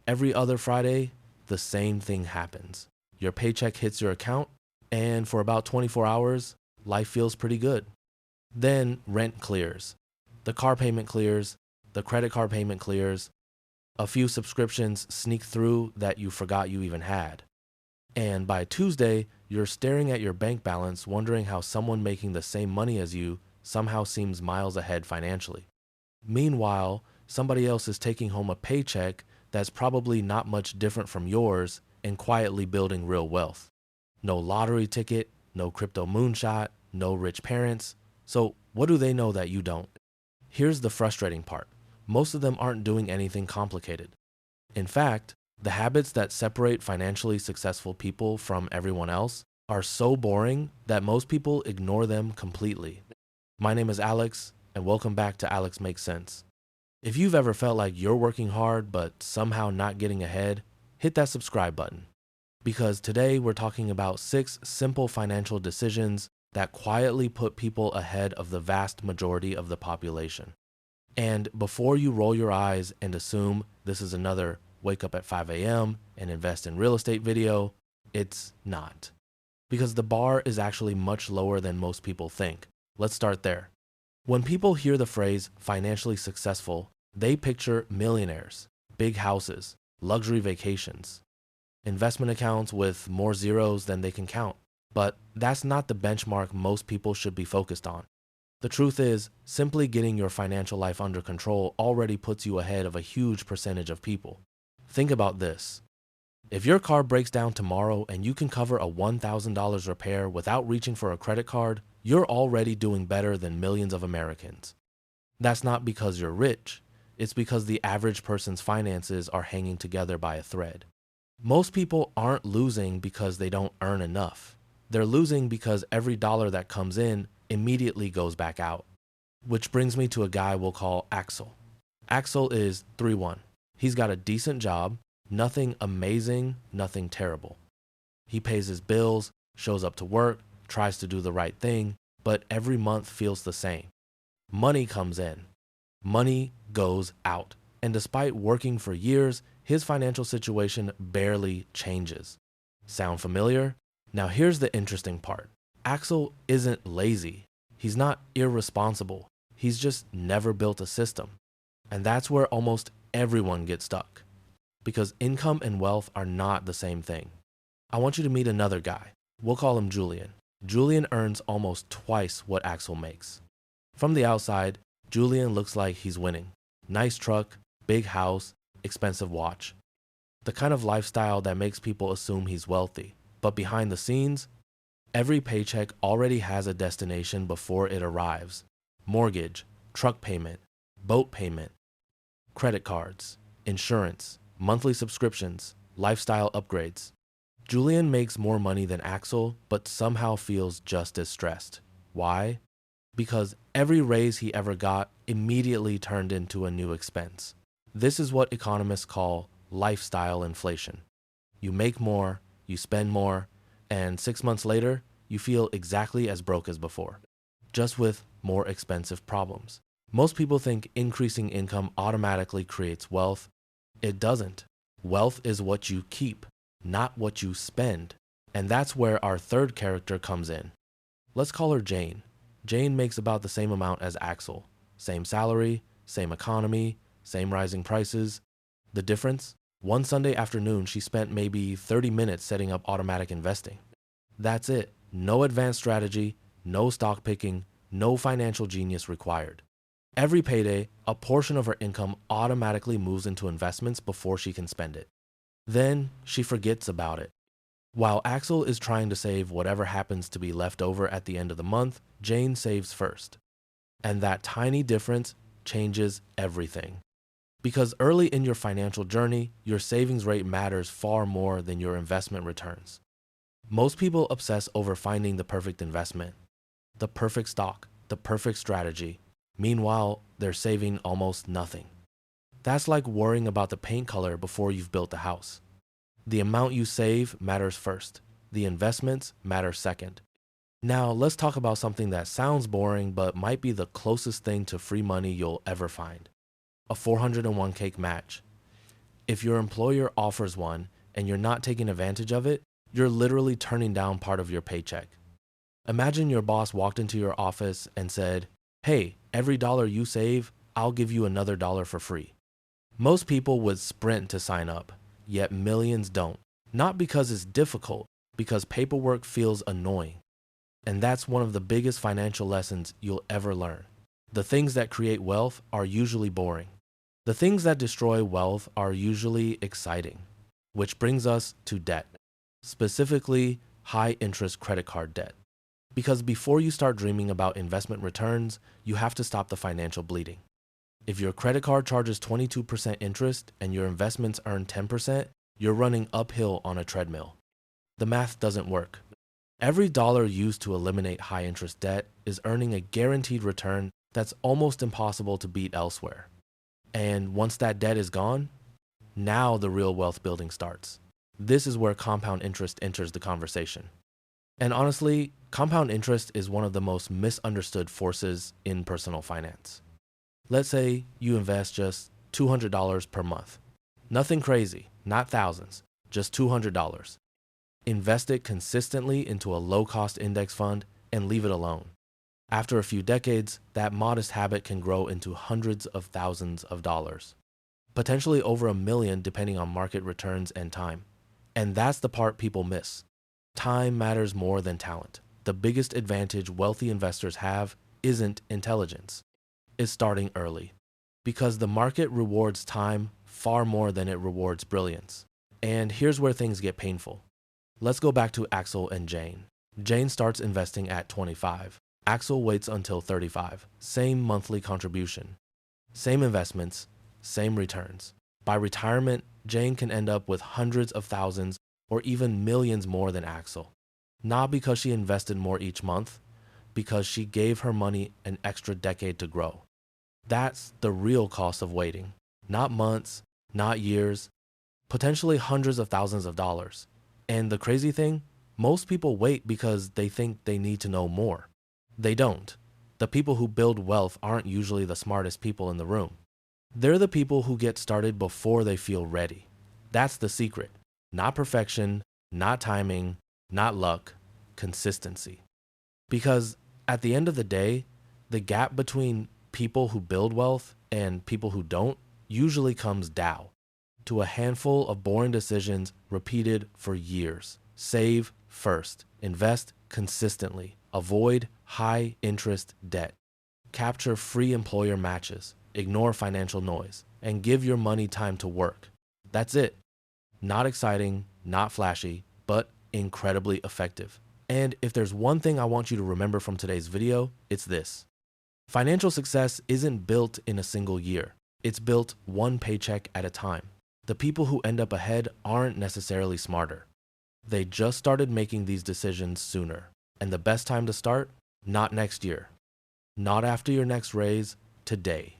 every other Friday, the same thing happens. Your paycheck hits your account, and for about 24 hours, life feels pretty good. Then rent clears. The car payment clears. The credit card payment clears. A few subscriptions sneak through that you forgot you even had. And by Tuesday, you're staring at your bank balance, wondering how someone making the same money as you somehow seems miles ahead financially. Meanwhile, somebody else is taking home a paycheck that's probably not much different from yours and quietly building real wealth. No lottery ticket, no crypto moonshot, no rich parents. So what do they know that you don't? Here's the frustrating part. Most of them aren't doing anything complicated. In fact, the habits that separate financially successful people from everyone else are so boring that most people ignore them completely. My name is Alex, and welcome back to Alex Makes Sense. If you've ever felt like you're working hard but somehow not getting ahead, hit that subscribe button. Because today we're talking about 6 simple financial decisions that quietly put people ahead of the vast majority of the population. And before you roll your eyes and assume this is another wake up at 5 a.m. and invest in real estate video, it's not. Because the bar is actually much lower than most people think. Let's start there. When people hear the phrase financially successful, they picture millionaires, big houses, luxury vacations, investment accounts with more zeros than they can count. But that's not the benchmark most people should be focused on. The truth is, simply getting your financial life under control already puts you ahead of a huge percentage of people. Think about this. If your car breaks down tomorrow and you can cover a $1,000 repair without reaching for a credit card, you're already doing better than millions of Americans. That's not because you're rich. It's because the average person's finances are hanging together by a thread. Most people aren't losing because they don't earn enough. They're losing because every dollar that comes in immediately goes back out. Which brings me to a guy we'll call Axel. Axel is 3-1. He's got a decent job, nothing amazing, nothing terrible. He pays his bills, shows up to work, tries to do the right thing, but every month feels the same. Money comes in. Money goes out. And despite working for years, his financial situation barely changes. Sound familiar? Now here's the interesting part. Axel isn't lazy. He's not irresponsible. He's just never built a system. And that's where almost everyone gets stuck. Because income and wealth are not the same thing. I want you to meet another guy. We'll call him Julian. Julian earns almost twice what Axel makes. From the outside, Julian looks like he's winning. Nice truck, big house, expensive watch. The kind of lifestyle that makes people assume he's wealthy. But behind the scenes, every paycheck already has a destination before it arrives. Mortgage, truck payment, boat payment, credit cards, insurance, monthly subscriptions, lifestyle upgrades. Julian makes more money than Axel, but somehow feels just as stressed. Why? Because every raise he ever got immediately turned into a new expense. This is what economists call lifestyle inflation. You make more, you spend more, and 6 months later, you feel exactly as broke as before, just with more expensive problems. Most people think increasing income automatically creates wealth. It doesn't. Wealth is what you keep, not what you spend. And that's where our third character comes in. Let's call her Jane. Jane makes about the same amount as Axel. Same salary, same economy, same rising prices. The difference? One Sunday afternoon, she spent maybe 30 minutes setting up automatic investing. That's it. No advanced strategy, no stock picking, no financial genius required. Every payday, a portion of her income automatically moves into investments before she can spend it. Then she forgets about it. While Axel is trying to save whatever happens to be left over at the end of the month, Jane saves first. And that tiny difference changes everything. Because early in your financial journey, your savings rate matters far more than your investment returns. Most people obsess over finding the perfect investment, the perfect stock, the perfect strategy. Meanwhile, they're saving almost nothing. That's like worrying about the paint color before you've built a house. The amount you save matters first. The investments matter second. Now, let's talk about something that sounds boring but might be the closest thing to free money you'll ever find. A 401k match. If your employer offers one and you're not taking advantage of it, you're literally turning down part of your paycheck. Imagine your boss walked into your office and said, "Hey, every dollar you save, I'll give you another dollar for free." Most people would sprint to sign up, yet millions don't. Not because it's difficult, because paperwork feels annoying. And that's one of the biggest financial lessons you'll ever learn. The things that create wealth are usually boring. The things that destroy wealth are usually exciting. Which brings us to debt, specifically high interest credit card debt. Because before you start dreaming about investment returns, you have to stop the financial bleeding. If your credit card charges 22% interest and your investments earn 10%, you're running uphill on a treadmill. The math doesn't work. Every dollar used to eliminate high interest debt is earning a guaranteed return that's almost impossible to beat elsewhere. And once that debt is gone, now the real wealth building starts. This is where compound interest enters the conversation. And honestly, compound interest is one of the most misunderstood forces in personal finance. Let's say you invest just $200 per month. Nothing crazy, not thousands, just $200. Invest it consistently into a low-cost index fund and leave it alone. After a few decades, that modest habit can grow into hundreds of thousands of dollars, potentially over $1 million depending on market returns and time. And that's the part people miss. Time matters more than talent. The biggest advantage wealthy investors have isn't intelligence. It's starting early. Because the market rewards time far more than it rewards brilliance. And here's where things get painful. Let's go back to Axel and Jane. Jane starts investing at 25. Axel waits until 35. Same monthly contribution. Same investments, same returns. By retirement, Jane can end up with hundreds of thousands or even millions more than Axel. Not because she invested more each month, because she gave her money an extra decade to grow. That's the real cost of waiting. Not months, not years, potentially hundreds of thousands of dollars. And the crazy thing, most people wait because they think they need to know more. They don't. The people who build wealth aren't usually the smartest people in the room. They're the people who get started before they feel ready. That's the secret. Not perfection, not timing, not luck, consistency. Because at the end of the day, the gap between people who build wealth and people who don't usually comes down to a handful of boring decisions repeated for years. Save first, invest consistently, avoid high interest debt, capture free employer matches, ignore financial noise, and give your money time to work. That's it. Not exciting, not flashy, but incredibly effective. And if there's one thing I want you to remember from today's video, it's this. Financial success isn't built in a single year. It's built one paycheck at a time. The people who end up ahead aren't necessarily smarter. They just started making these decisions sooner. And the best time to start? Not next year. Not after your next raise, today.